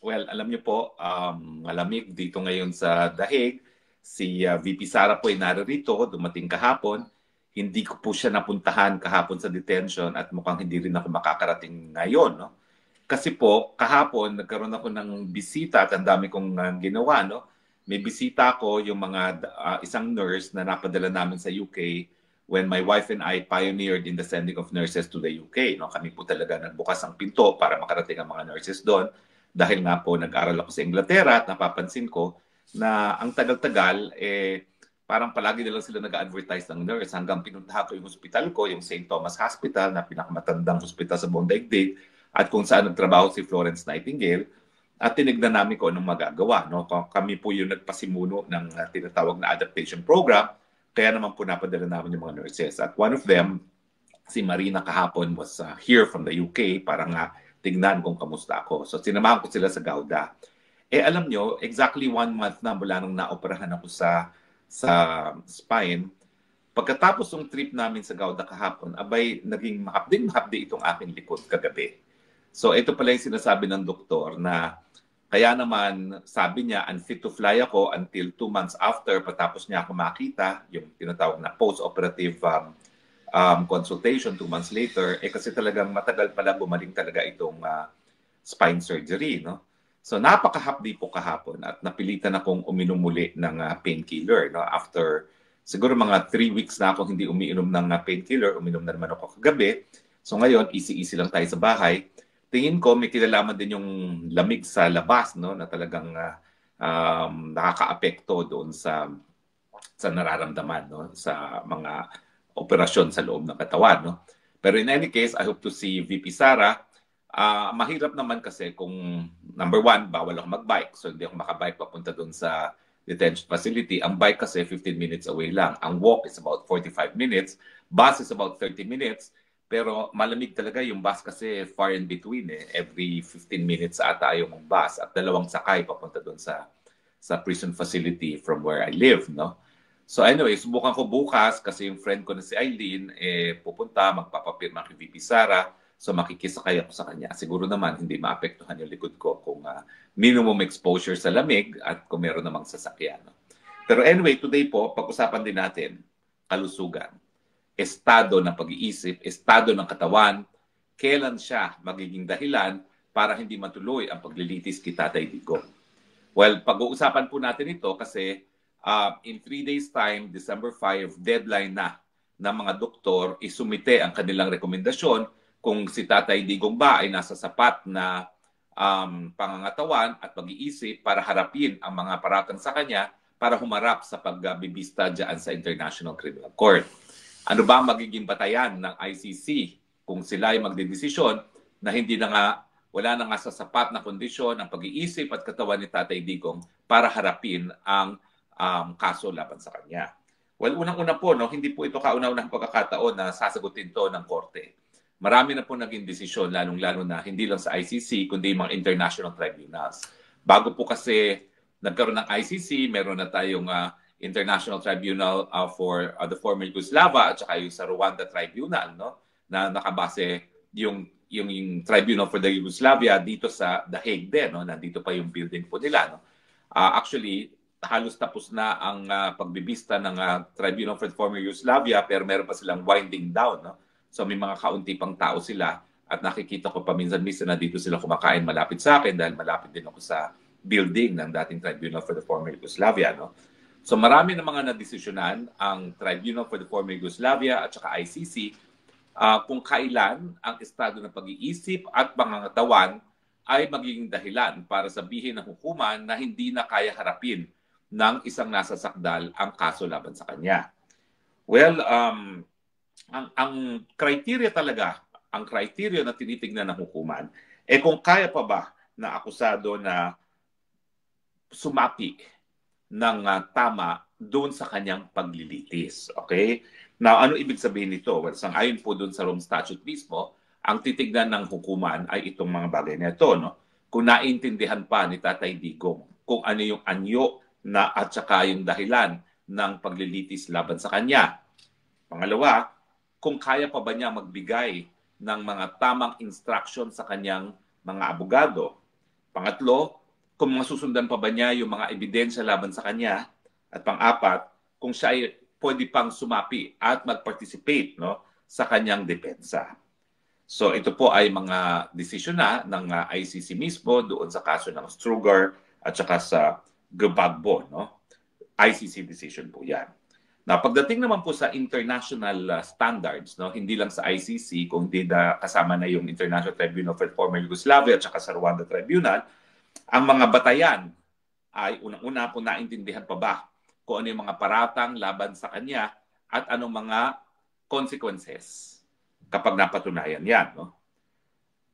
Well, alam niyo po, malamig dito ngayon sa Dahig. Si VP Sara po ay naririto, dumating kahapon. Hindi ko po siya napuntahan kahapon sa detention at mukhang hindi rin ako makakarating ngayon. No? Kasi po, kahapon nagkaroon ako ng bisita at ang dami kong ginawa. No? May bisita ko yung mga isang nurse na napadala namin sa UK when my wife and I pioneered in the sending of nurses to the UK. No? Kami po talaga nagbukas ang pinto para makarating ang mga nurses doon. Dahil nga po nag-aral ako sa Inglaterra at napapansin ko na ang tagal-tagal, parang palagi na lang sila nag-advertise ng nurse hanggang pinuntahan ko yung hospital ko, yung St. Thomas Hospital na pinakamatandang hospital sa buong daigdig at kung saan nagtrabaho si Florence Nightingale at tinignan namin ko anong magagawa. No? Kami po yung nagpasimuno ng tinatawag na adaptation program. Kaya naman po napadala namin yung mga nurses. At one of them, si Marina kahapon, was here from the UK para nga tignan kung kamusta ako. So sinamahan ko sila sa Gauda. Alam nyo, exactly 1 month na mula nung naoperahan ako sa spine. Pagkatapos ng trip namin sa Gauda kahapon, abay, naging mahapdi itong aking likod kagabi. So ito pala yung sinasabi ng doktor na kaya naman, sabi niya, unfit to fly ako until 2 months after patapos niya ako makita, yung tinatawag na post-operative consultation 2 months later, kasi talagang matagal pala bumaling talaga itong spine surgery. No? So napakahapdi po kahapon at napilitan akong uminom muli ng painkiller. No? After siguro mga 3 weeks na ako hindi umiinom ng painkiller, uminom na naman ako kagabi. So ngayon, easy-easy lang tayo sa bahay. Tingin ko may kilalaman din yung lamig sa labas, no, na talagang nakakaapekto doon sa nararamdaman, no, sa mga operasyon sa loob ng katawan, no. Pero in any case, I hope to see VP Sara. Mahirap naman kasi kung number 1, bawal ako mag-bike. So hindi ako makabike papunta doon sa detention facility. Ang bike kasi 15 minutes away lang. Ang walk is about 45 minutes. Bus is about 30 minutes. Pero malamig talaga yung bus kasi far in between. Every 15 minutes ata yung bus at 2 sakay papunta doon sa prison facility from where I live. No? So anyway, subukan ko bukas kasi yung friend ko na si Eileen pupunta, magpapapirma kay VP Sara. So makikisakay ako sa kanya. Siguro naman hindi maapektuhan yung likod ko kung minimum exposure sa lamig at kung meron namang sasakyan. No? Pero anyway, today po, pag-usapan din natin kalusugan. Estado ng pag-iisip, estado ng katawan, kailan siya magiging dahilan para hindi matuloy ang paglilitis kay Tatay Digong. Well, pag-uusapan po natin ito kasi in 3 days time, December 5, deadline na ng mga doktor isumite ang kanilang rekomendasyon kung si Tatay Digong ba ay nasa sapat na pangangatawan at pag-iisip para harapin ang mga paratang sa kanya para humarap sa pagbibista dyan sa International Criminal Court. Ano ba ang magiging batayan ng ICC kung sila ay magdedesisyon na hindi na nga, wala na nga sa sapat na kondisyon ng pag-iisip at katawan ni Tatay Digong para harapin ang kaso laban sa kanya. Well, unang-una po, no, hindi po ito kauna-unang pagkakataon na sasagutin to ng korte. Marami na po naging desisyon, lalong-lalo na hindi lang sa ICC, kundi mga international tribunals. Bago po kasi nagkaroon ng ICC, meron na tayong International Tribunal for the former Yugoslavia at saka yung sa Rwanda Tribunal, no, na nakabase yung Tribunal for the Yugoslavia dito sa The Hague din, no, nandito pa yung building po nila, no. Actually, halos tapos na ang pagbibista ng Tribunal for the former Yugoslavia pero meron pa silang winding down, no. So may mga kaunti pang tao sila at nakikita ko paminsan-minsan na dito sila kumakain malapit sa akin dahil malapit din ako sa building ng dating Tribunal for the former Yugoslavia, no. So marami na mga nadesisyonan ang Tribunal for the former Yugoslavia at saka ICC kung kailan ang estado ng pag-iisip at pangangatawan ay magiging dahilan para sabihin ng hukuman na hindi na kaya harapin ng isang nasasakdal ang kaso laban sa kanya. Well, ang criteria talaga, ang criteria na tinitingnan ng hukuman, kung kaya pa ba na akusado na sumapi ng tama doon sa kanyang paglilitis. Okay? Now, ano ibig sabihin nito? Well, sang-ayon po doon sa Rome Statute mismo, ang titignan ng hukuman ay itong mga bagay na ito. No? Kung naintindihan pa ni Tatay Digong kung ano yung anyo na at saka yung dahilan ng paglilitis laban sa kanya. Pangalawa, kung kaya pa ba niya magbigay ng mga tamang instruction sa kanyang mga abogado. Pangatlo, kung masusundan pa ba niya yung mga ebidensya laban sa kanya. At pang-apat, kung siya ay pwede pang sumapi at mag-participate, no, sa kanyang depensa. So ito po ay mga desisyon na ng ICC mismo doon sa kaso ng Strugar at saka sa Gbagbo, no? ICC decision po yan. Na pagdating naman po sa international standards, no, hindi lang sa ICC, kundi kasama na yung International Tribunal for Former Yugoslavia at saka sa Rwanda Tribunal, ang mga batayan ay unang-una po naintindihan pa ba kung ano yung mga paratang laban sa kanya at anong mga consequences kapag napatunayan yan. No?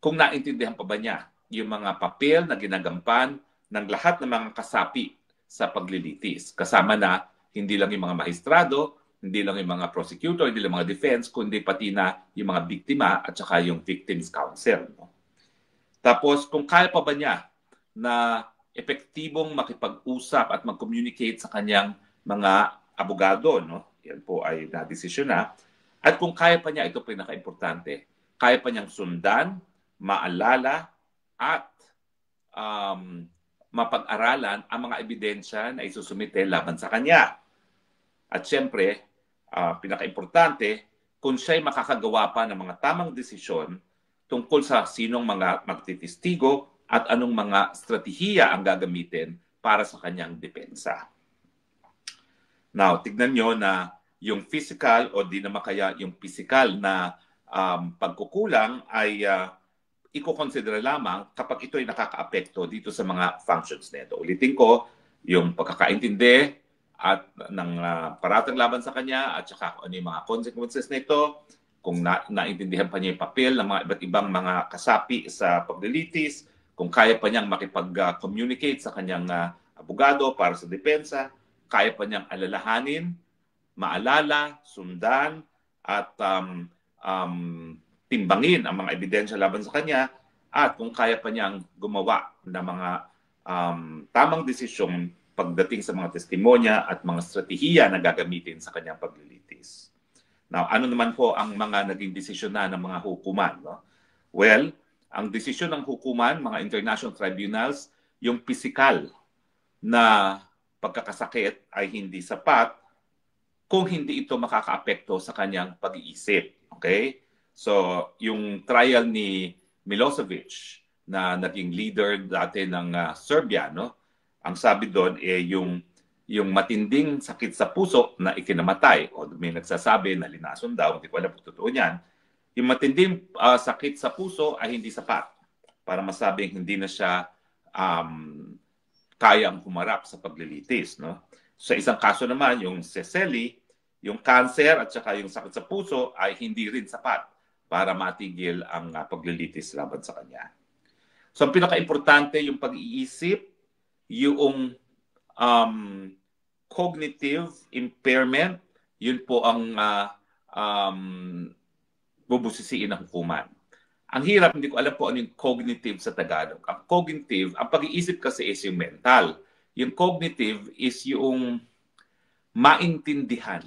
Kung naintindihan pa ba niya yung mga papel na ginagampan ng lahat ng mga kasapi sa paglilitis. Kasama na hindi lang yung mga maestrado, hindi lang yung mga prosecutor, hindi lang mga defense, kundi pati na yung mga biktima at saka yung victims counsel. No? Tapos kung kaya pa ba niya na epektibong makipag-usap at mag-communicate sa kanyang mga abogado, no? Yan po ay na-desisyon na. At kung kaya pa niya, ito pinaka-importante, kaya pa niyang sundan, maalala, at mapag-aralan ang mga ebidensya na isusumite laban sa kanya. At syempre, pinaka-importante, kung siya'y makakagawa pa ng mga tamang desisyon tungkol sa sinong mga magtitistigo at anong mga strategiya ang gagamitin para sa kanyang depensa. Now, tignan nyo na yung physical o di naman kaya yung physical na pagkukulang ay iko-consider lamang kapag ito ay nakaka-apekto dito sa mga functions nito. Ulitin ko, yung pagkakaintindi at ng paratang laban sa kanya at saka ano yung mga consequences nito, kung naintindihan pa niya yung papel ng mga iba't ibang mga kasapi sa paglilitis, kung kaya pa niyang makipag-communicate sa kanyang abogado para sa depensa, kaya pa niyang alalahanin, maalala, sundan, at timbangin ang mga ebidensya laban sa kanya, at kung kaya pa niyang gumawa ng mga tamang desisyon pagdating sa mga testimonya at mga strategiya na gagamitin sa kanyang paglilitis. Now, ano naman po ang mga naging desisyon na ng mga hukuman? No? Well, ang desisyon ng hukuman, mga international tribunals, yung physical na pagkakasakit ay hindi sapat kung hindi ito makakaapekto sa kanyang pag-iisip. Okay? So, yung trial ni Milosevic na naging leader dati ng Serbia, no? Ang sabi doon yung matinding sakit sa puso na ikinamatay, o may nagsasabi na linason daw, hindi ko alam kung totoo niyan, yung matinding sakit sa puso ay hindi sapat para masabing hindi na siya kayang humarap sa paglilitis. No? Sa isang kaso naman, yung Cecily, yung cancer at saka yung sakit sa puso ay hindi rin sapat para matigil ang paglilitis laban sa kanya. So ang pinaka-importante yung pag-iisip, yung cognitive impairment, yun po ang bubusisiin ng hukuman. Ang hirap, hindi ko alam po ano yung cognitive sa Tagalog. Ang cognitive, ang pag-iisip kasi is yung mental. Yung cognitive is yung maintindihan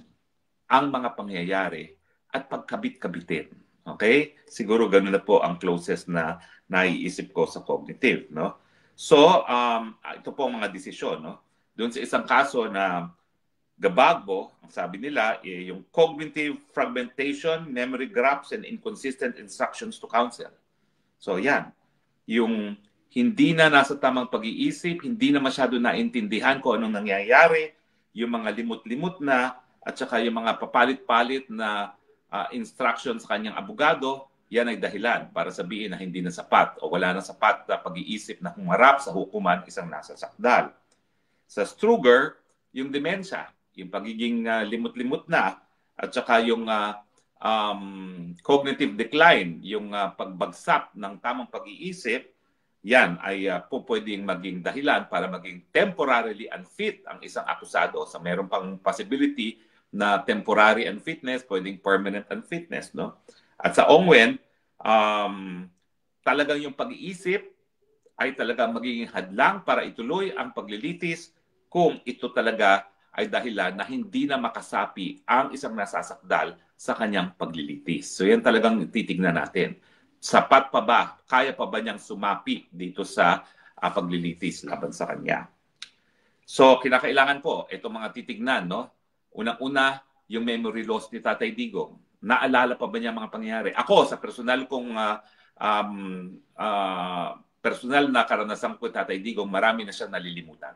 ang mga pangyayari at pagkabit-kabitin. Okay? Siguro ganun na po ang closest na naiisip ko sa cognitive. No? So, ito po ang mga desisyon. No? Doon sa isang kaso na Gbagbo, ang sabi nila, yung cognitive fragmentation, memory gaps, and inconsistent instructions to counsel. So yan, yung hindi na nasa tamang pag-iisip, hindi na masyado naintindihan kung anong nangyayari, yung mga limot-limot na, at saka yung mga papalit-palit na instructions sa kanyang abogado, yan ay dahilan para sabihin na hindi na sapat o wala na sapat na pag-iisip na humarap sa hukuman isang nasa sakdal. Sa Strugar, yung demensya, yung pagiging limot-limot na, at saka yung cognitive decline, yung pagbagsak ng tamang pag-iisip, yan ay po pwedeng maging dahilan para maging temporarily unfit ang isang akusado. So meron pang possibility na temporary unfitness, pwedeng permanent unfitness. No? At sa Ongwen, talagang yung pag-iisip ay talagang magiging hadlang para ituloy ang paglilitis kung ito talaga ay dahilan na hindi na makasapi ang isang nasasakdal sa kanyang paglilitis. So yan talagang titignan natin. Sapat pa ba? Kaya pa ba niyang sumapi dito sa paglilitis laban sa kanya. So, kinakailangan po itong mga titignan, no? Unang-una, yung memory loss ni Tatay Digong. Naalala pa ba niya mga pangyayari? Ako, sa personal kong personal na karanasan ko Tatay Digong, marami na siyang nalilimutan.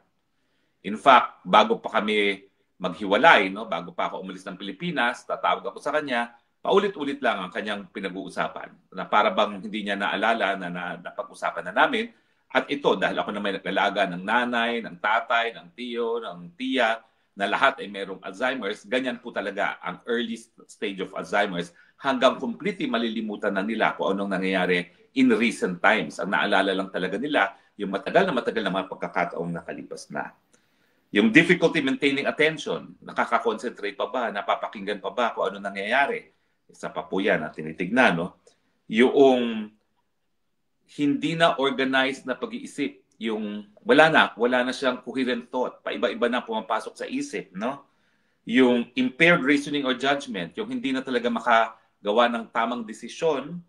In fact, bago pa kami maghiwalay, no, bago pa ako umalis ng Pilipinas, tatawag ako sa kanya, paulit-ulit lang ang kanyang pinag-uusapan. Na para bang hindi niya naalala na napag-usapan na namin. At ito, dahil ako na may nag-alaga ng nanay, ng tatay, ng tiyo, ng tiya, na lahat ay merong Alzheimer's, ganyan po talaga ang early stage of Alzheimer's hanggang completely malilimutan na nila kung anong nangyayari in recent times. Ang naalala lang talaga nila yung matagal na mga pagkakataong nakalipas na. Yung difficulty maintaining attention, nakaka-concentrate pa ba, napapakinggan pa ba kung ano nangyayari? Isa pa po yan na tinitignan, no? Yung hindi na organized na pag-iisip, yung wala na siyang coherent thought, paiba-iba na pumapasok sa isip, no? Yung impaired reasoning or judgment, yung hindi na talaga makagawa ng tamang desisyon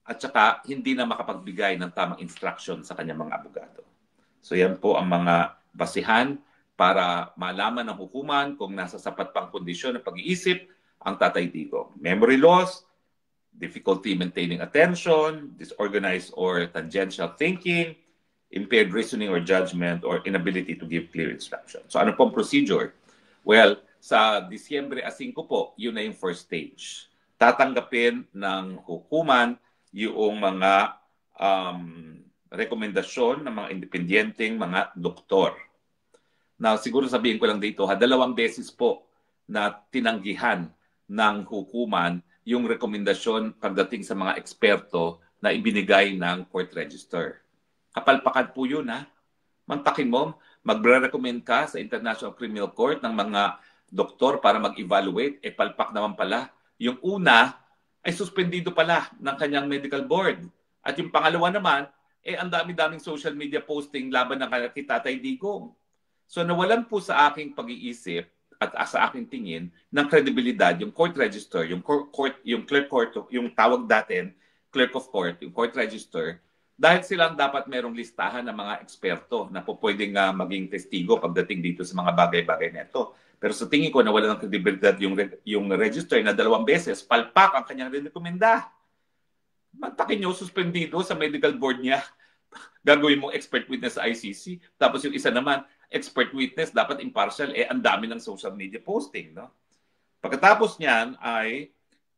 at saka hindi na makapagbigay ng tamang instruction sa kanyang mga abogado. So yan po ang mga basihan para malaman ng hukuman kung nasa sapat pang kondisyon ng pag-iisip ang Tatay Digong. Memory loss, difficulty maintaining attention, disorganized or tangential thinking, impaired reasoning or judgment, or inability to give clear instruction. So ano pong procedure? Well, sa Disyembre 5 po, yun na yung first stage. Tatanggapin ng hukuman yung mga rekomendasyon ng mga independenteng mga doktor. Now, siguro sabihin ko lang dito, 2 beses po na tinanggihan ng hukuman yung rekomendasyon pagdating sa mga eksperto na ibinigay ng court register. Kapalpakan po yun, ha? Mantakin mo, magre-recommend ka sa International Criminal Court ng mga doktor para mag-evaluate, palpak naman pala. Yung una ay suspendido pala ng kanyang medical board. At yung pangalawa naman, ang dami-daming social media posting laban ng kay Tatay Digong. So nawalan po sa aking pag-iisip at sa aking tingin ng kredibilidad yung court register, yung clerk court, yung tawag datin, clerk of court, yung court register, dahil silang dapat merong listahan ng mga eksperto na po pwedeng maging testigo pagdating dito sa mga bagay-bagay na ito. Pero sa tingin ko nawalan ng kredibilidad yung register na 2 beses, palpak ang kanyang rekomenda. Mantakin nyo, suspendido sa medical board niya. Gagawin mong expert witness sa ICC. Tapos yung isa naman, expert witness, dapat impartial, ang dami ng social media posting, no? Pagkatapos niyan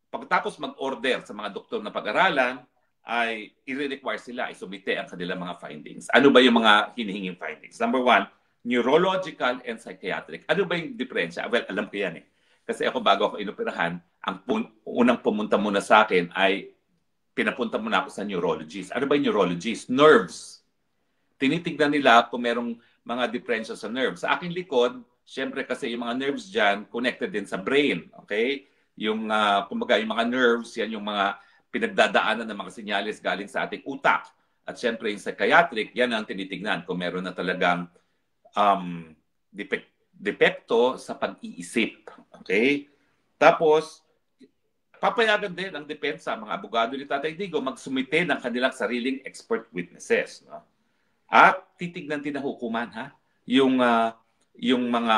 pagkatapos mag-order sa mga doktor na pag-aralan, ay i-require sila isubite ang kanilang mga findings. Ano ba yung mga hinihinging findings? Number 1, neurological and psychiatric. Ano ba yung diferensya? Well, alam ko yan eh. Kasi ako bago ako inoperahan, ang unang pumunta muna sa akin ay pinapunta muna ako sa neurologist. Ano ba yung neurologist? Nerves. Tinitignan nila kung merong mga diferensya sa nerves. Sa aking likod, syempre kasi yung mga nerves dyan, connected din sa brain. Okay? Yung, kumbaga, yung mga nerves, yan yung mga pinagdadaanan ng mga senyales galing sa ating utak. At syempre yung psychiatric, yan ang tinitignan kung meron na talagang depekto sa pag-iisip. Okay? Tapos, papayagan din ang depensa, mga abogado ni Tatay Digong, magsumite ng kanilang sariling expert witnesses. No? At titignan din ng hukuman, ha? Yung mga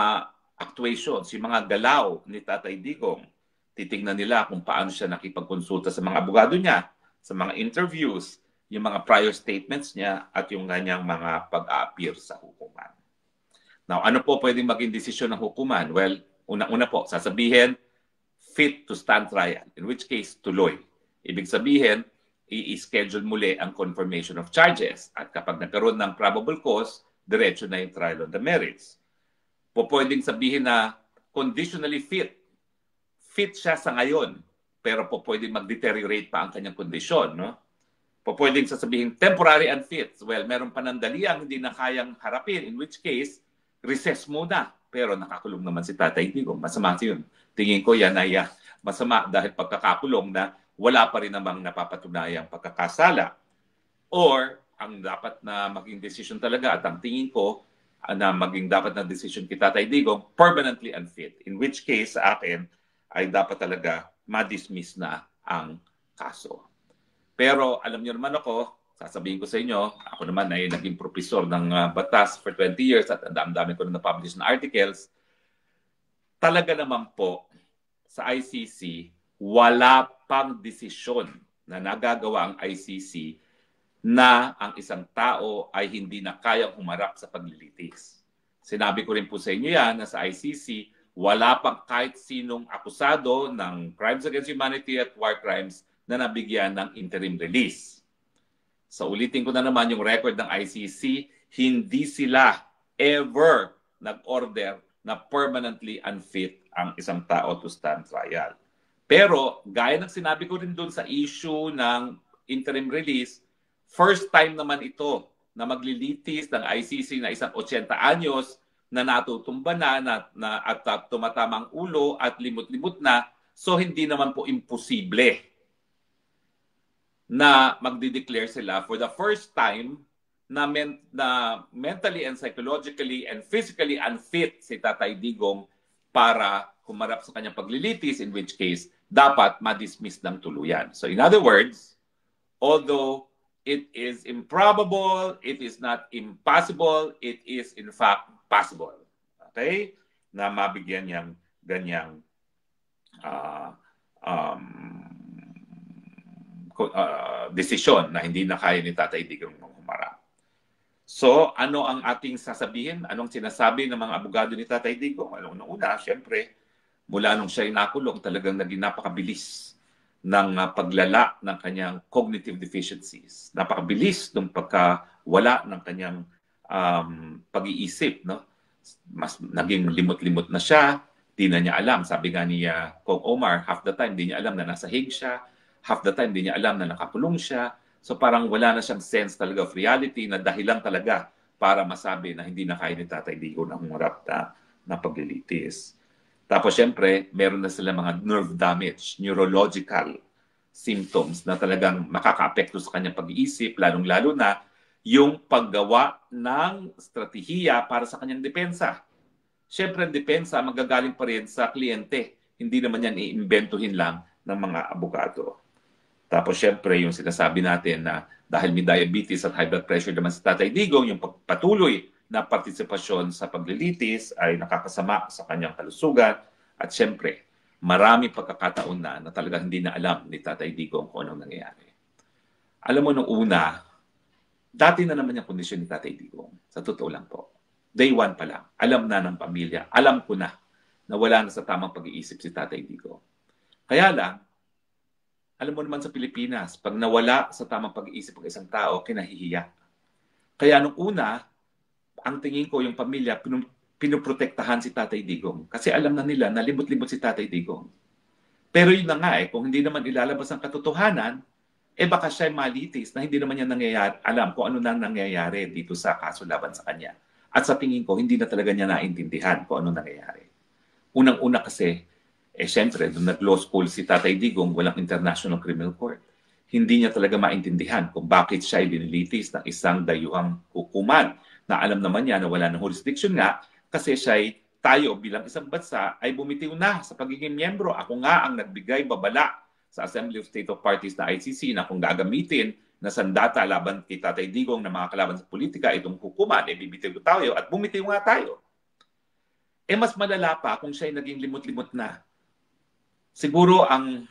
actuations, yung mga galaw ni Tatay Digong. Titignan nila kung paano siya nakipagkonsulta sa mga abogado niya, sa mga interviews, yung mga prior statements niya, at yung kanyang mga pag-a-appear sa hukuman. Now, ano po pwedeng maging desisyon ng hukuman? Well, una-una po, sasabihin, fit to stand trial, in which case, tuloy. Ibig sabihin, i-schedule muli ang confirmation of charges. At kapag nagkaroon ng probable cause, diretso na yung trial on the merits. Pwedeng sabihin na conditionally fit. Fit siya sa ngayon, pero pwedeng mag-deteriorate pa ang kanyang kondisyon. No? Pwedeng sasabihin temporary unfit. Well, meron panandaliang hindi na kayang harapin, in which case, recess muna. Pero nakakulong naman si Tatay Digong. Masama yun. Tingin ko yan ay masama dahil pagkakakulong na wala pa rin namang napapatunayang pagkakasala. Or, ang dapat na maging decision talaga at ang tingin ko na maging dapat na decision kay Tatay Digong, permanently unfit. In which case, sa akin, ay dapat talaga ma-dismiss na ang kaso. Pero alam niyo naman ako, sasabihin ko sa inyo, ako naman ay naging professor ng batas for 20 years at ang dami ko na na-publish na articles. Talaga naman po, sa ICC, wala pang desisyon na nagagawa ang ICC na ang isang tao ay hindi na kayang humarap sa paglilitis. Sinabi ko rin po sa inyo yan na sa ICC, wala pang kahit sinong akusado ng crimes against humanity at war crimes na nabigyan ng interim release. So ulitin ko na naman yung record ng ICC, hindi sila ever nag-order na permanently unfit ang isang tao to stand trial. Pero gaya ng sinabi ko rin doon sa issue ng interim release, first time naman ito na maglilitis ng ICC na isang 80 anyos na natutumba na at tumatamang ulo at limot-limot na. So hindi naman po imposible na magdi-declare sila for the first time na mentally and psychologically and physically unfit si Tatay Digong para humarap sa kanyang paglilitis, in which case dapat ma-dismiss ng tuluyan. So in other words, although it is improbable, it is not impossible, it is in fact possible. Okay? Na mabigyan niyang ganyang desisyon na hindi na kaya ni Tatay Digong humarap. So, ano ang ating sasabihin? Anong sinasabi ng mga abogado ni Tatay Digong? Una, syempre, mula nung siya nakulong, talagang naging napakabilis ng paglala ng kanyang cognitive deficiencies. Napakabilis ng pagkawala ng kanyang pag-iisip. No? Mas naging limot-limot na siya. Di na niya alam. Sabi nga ni Kong Omar, half the time di niya alam na nasa Hague siya. Half the time, di niya alam na nakakulong siya. So parang wala na siyang sense talaga of reality na dahilan talaga para masabi na hindi na kaya ni Tatay Digong na humarap na paglilitis. Tapos syempre, meron na sila mga nerve damage, neurological symptoms na talagang makaka-apekto sa kanyang pag-iisip, lalong-lalo na yung paggawa ng strategiya para sa kanyang depensa. Syempre, ang depensa magagaling pa rin sa kliyente. Hindi naman yan iimbentuhin lang ng mga abogado. Tapos syempre yung sinasabi natin na dahil may diabetes at high blood pressure naman sa Tatay Digong, yung patuloy na partisipasyon sa paglilitis ay nakakasama sa kanyang kalusugan. At syempre, maraming pagkakataon na talagang hindi na alam ni Tatay Digong kung anong nangyayari. Alam mo nung una, dati na naman yung kondisyon ni Tatay Digong. Sa totoo lang po. Day one pa lang. Alam na ng pamilya. Alam ko na wala na sa tamang pag-iisip si Tatay Digong. Kaya lang, alam mo naman sa Pilipinas, pag nawala sa tamang pag-iisip ng isang tao, kinahihiya. Kaya nung una, ang tingin ko yung pamilya, pinuprotektahan si Tatay Digong. Kasi alam na nila na limot-limot si Tatay Digong. Pero yun na nga kung hindi naman ilalabas ang katotohanan, baka siya malitis na hindi naman niya nangyayari, alam kung ano na nangyayari dito sa kaso laban sa kanya. At sa tingin ko, hindi na talaga niya naintindihan kung ano nangyayari. Unang-una kasi, siyempre, nung nag-law school si Tatay Digong, walang International Criminal Court. Hindi niya talaga maintindihan kung bakit siya ay binilitis ng isang dayuhang hukuman na alam naman niya na wala ng jurisdiction nga kasi siya ay tayo bilang isang bansa ay bumitiw na sa pagiging miyembro. Ako nga ang nagbigay babala sa Assembly of State of Parties na ICC na kung gagamitin na sandata laban kay Tatay Digong na mga kalaban sa politika, itong hukuman, bibitiw tayo at bumitiw nga tayo. Mas malala pa kung siya ay naging limot-limot na. Siguro ang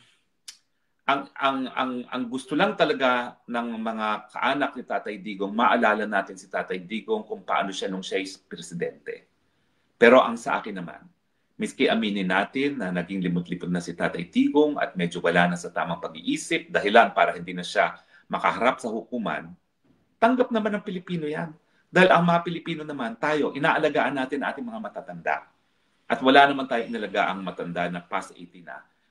gusto lang talaga ng mga kaanak ni Tatay Digong, maalala natin si Tatay Digong kung paano siya nung siya ay presidente. Pero ang sa akin naman, miski aminin natin na naging limot-limot na si Tatay Digong at medyo wala na sa tamang pag-iisip, dahilan para hindi na siya makaharap sa hukuman, tanggap naman ng Pilipino yan. Dahil ang mga Pilipino naman, tayo, inaalagaan natin ating mga matatanda. At wala naman tayo inalagaang matanda na past 80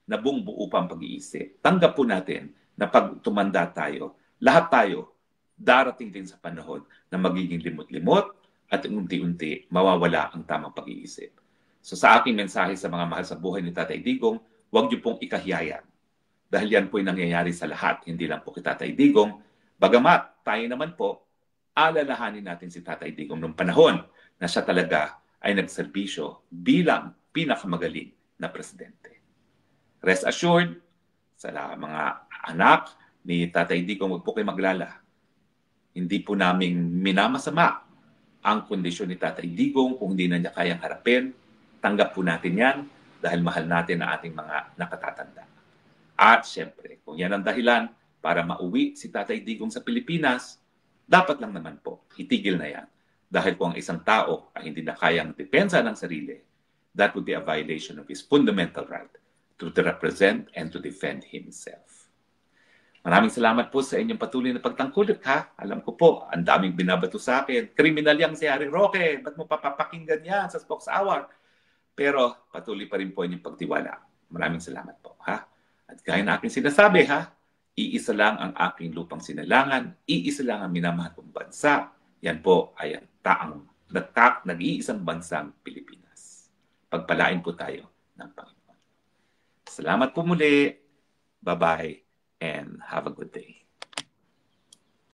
na buong buo pa ang pag-iisip. Tanggap po natin na pag tumanda tayo, lahat tayo darating din sa panahon na magiging limot-limot at unti-unti mawawala ang tamang pag-iisip. So sa aking mensahe sa mga mahal sa buhay ni Tatay Digong, huwag niyo pong ikahiyayan. Dahil yan po'y nangyayari sa lahat, hindi lang po kay Tatay Digong. Bagamat tayo naman po, alalahanin natin si Tatay Digong noong panahon na siya talaga ay nagserbisyo bilang pinakamagaling na presidente. Rest assured, sa mga anak ni Tatay Digong, huwag po kayo maglala. Hindi po namin minamasama ang kondisyon ni Tatay Digong. Kung hindi na niya kayang harapin, tanggap po natin yan dahil mahal natin ang ating mga nakatatanda. At syempre, kung yan ang dahilan para mauwi si Tatay Digong sa Pilipinas, dapat lang naman po, itigil na yan. Dahil kung ang isang tao ay hindi na kayang depensa ng sarili, that would be a violation of his fundamental right to represent and to defend himself. Maraming salamat po sa inyong patuloy na pagtangkulit, ha? Alam ko po, ang daming binabato sa akin. Kriminal yang si Harry Roque. Ba't mo papapakinggan yan sa Spokes Hour? Pero patuloy pa rin po inyong pagtiwala. Maraming salamat po, ha? At gaya na aking sinasabi, ha? Iisa lang ang aking lupang sinalangan. Iisa lang ang minamahal kong bansa. Yan po ay ang nag-iisang bansang Pilipinas. Pagpalain po tayo ng Panginoon. Salamat po muli. Bye-bye and have a good day.